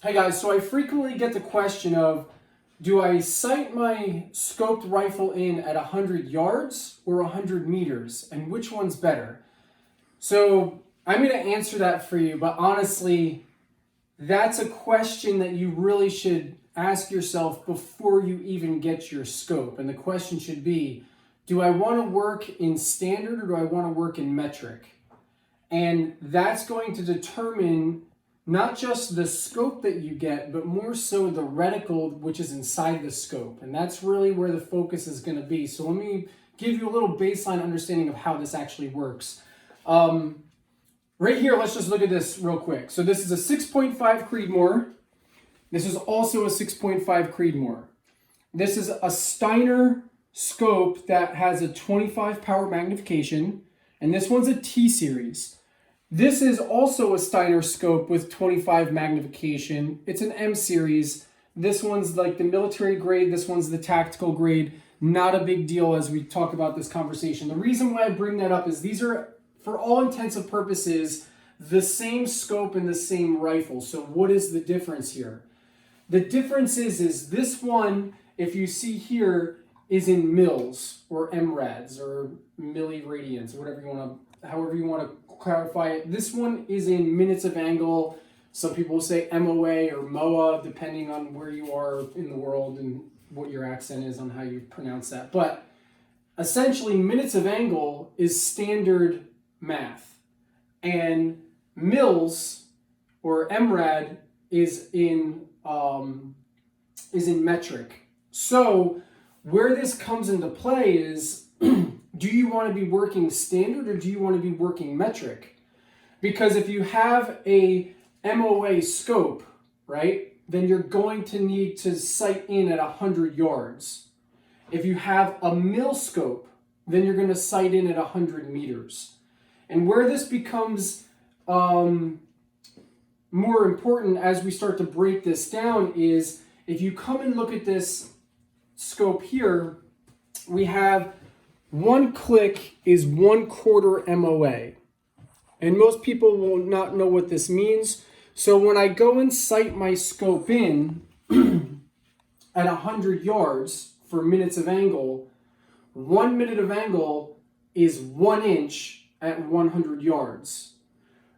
Hey guys, so I frequently get the question of, do I sight my scoped rifle in at 100 yards or 100 meters, and which one's better? So I'm going to answer that for you, but honestly, that's a question that you really should ask yourself before you even get your scope. And the question should be, do I want to work in standard or do I want to work in metric? And that's going to determine not just the scope that you get, but more so the reticle, which is inside the scope. And that's really where the focus is going to be. So let me give you a little baseline understanding of how this actually works. Right here, let's just look at this real quick. So this is a 6.5 Creedmoor. This is also a 6.5 Creedmoor. This is a Steiner scope that has a 25 power magnification, and this one's a T-series. This is also a Steiner scope with 25 magnification. It's an M series. This one's like the military grade. This one's the tactical grade. Not a big deal as we talk about this conversation. The reason why I bring that up is these are, for all intents and purposes, the same scope and the same rifle. So what is the difference here? The difference is this one, if you see here, is in mils or mrads or Milliradians, or however you want to clarify it. This one is in minutes of angle. Some people say MOA or MOA, depending on where you are in the world and what your accent is on how you pronounce that. But essentially, minutes of angle is standard math, and mils or mrad is in metric. So where this comes into play is, do you want to be working standard or do you want to be working metric? Because if you have a MOA scope, right, then you're going to need to sight in at 100 yards. If you have a mil scope, then you're going to sight in at 100 meters. And where this becomes more important as we start to break this down is, if you come and look at this scope here, we have 1 click is 1/4 MOA. And most people will not know what this means. So when I go and sight my scope in at 100 yards for minutes of angle, 1 minute of angle is 1 inch at 100 yards.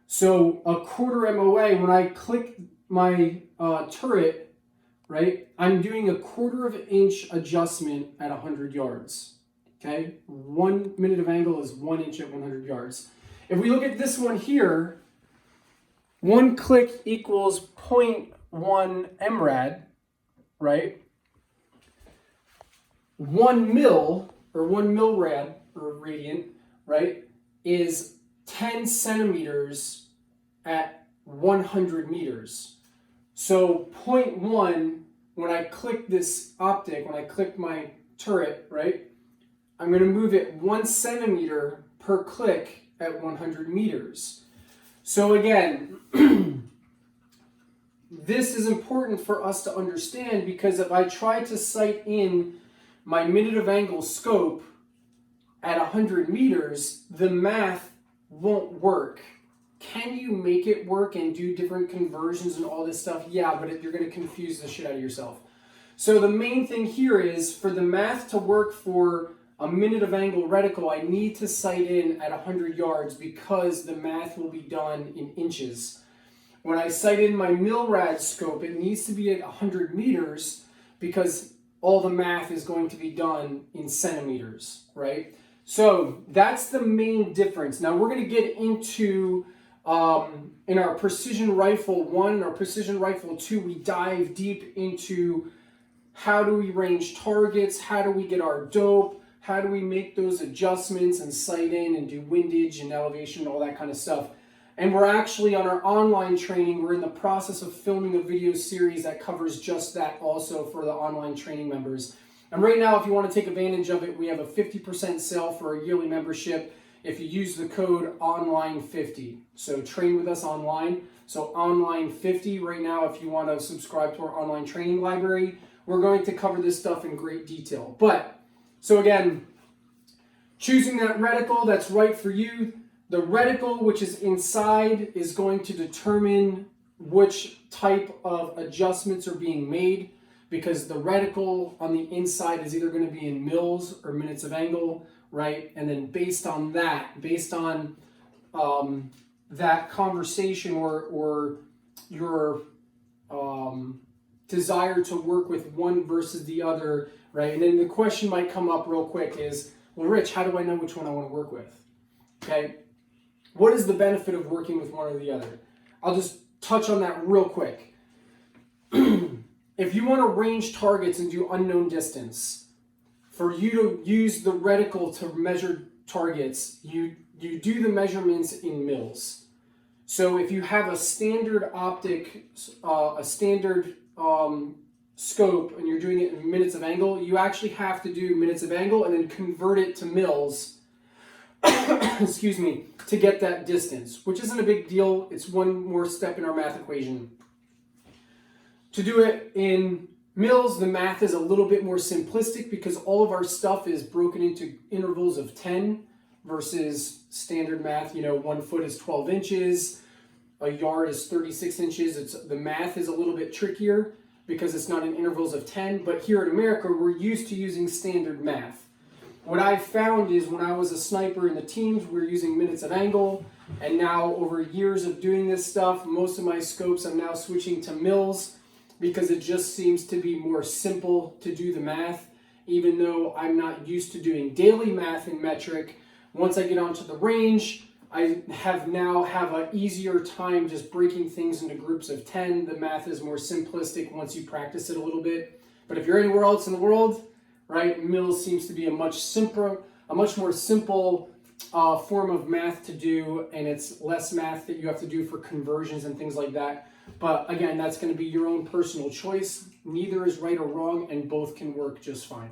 So a 1/4 MOA, when I click my turret, right, I'm doing a 1/4 inch adjustment at 100 yards. Okay, 1 minute of angle is 1 inch at 100 yards. If we look at this one here, 1 click equals 0.1 mrad, right? 1 mil, or 1 millirad, or radian, right, is 10 centimeters at 100 meters. So 0.1, when I click this optic, when I click my turret, right, I'm going to move it 1 centimeter per click at 100 meters. So again, this is important for us to understand, because if I try to sight in my minute of angle scope at 100 meters, the math won't work. Can you make it work and do different conversions and all this stuff? Yeah, but you're going to confuse the shit out of yourself. So the main thing here is, for the math to work for a minute of angle reticle, I need to sight in at 100 yards because the math will be done in inches. When I sight in my Millirad scope, it needs to be at 100 meters because all the math is going to be done in centimeters, right? So that's the main difference. Now we're going to get into, in our Precision Rifle 1 and our Precision Rifle 2, we dive deep into how do we range targets, how do we get our dope, how do we make those adjustments and sight in and do windage and elevation, all that kind of stuff. And we're actually, on our online training, we're in the process of filming a video series that covers just that also for the online training members. And right now, if you want to take advantage of it, we have a 50% sale for a yearly membership if you use the code online50. So train with us online. So online50 right now, if you want to subscribe to our online training library, we're going to cover this stuff in great detail. But so again, choosing that reticle that's right for you. The reticle, which is inside, is going to determine which type of adjustments are being made, because the reticle on the inside is either going to be in mils or minutes of angle, right? And then based on that, based on that conversation or your desire to work with one versus the other, right? And then the question might come up real quick is, well, Rich, how do I know which one I want to work with? Okay, what is the benefit of working with one or the other? I'll just touch on that real quick. If you want to range targets and do unknown distance, for you to use the reticle to measure targets, you do the measurements in mils. So if you have a standard optic, a standard scope, and you're doing it in minutes of angle, you actually have to do minutes of angle and then convert it to mils, excuse me, to get that distance, which isn't a big deal. It's one more step in our math equation. To do it in mils, the math is a little bit more simplistic because all of our stuff is broken into intervals of 10 versus standard math. 1 foot is 12 inches, a yard is 36 inches. The math is a little bit trickier because it's not in intervals of 10, but here in America, we're used to using standard math. What I found is when I was a sniper in the teams, we were using minutes of angle, and now over years of doing this stuff, most of my scopes I'm now switching to mils, because it just seems to be more simple to do the math, even though I'm not used to doing daily math in metric. Once I get onto the range, I have an easier time just breaking things into groups of 10. The math is more simplistic once you practice it a little bit. But if you're anywhere else in the world, right, mils seems to be a much more simple form of math to do, and it's less math that you have to do for conversions and things like that. But again, that's going to be your own personal choice. Neither is right or wrong, and both can work just fine.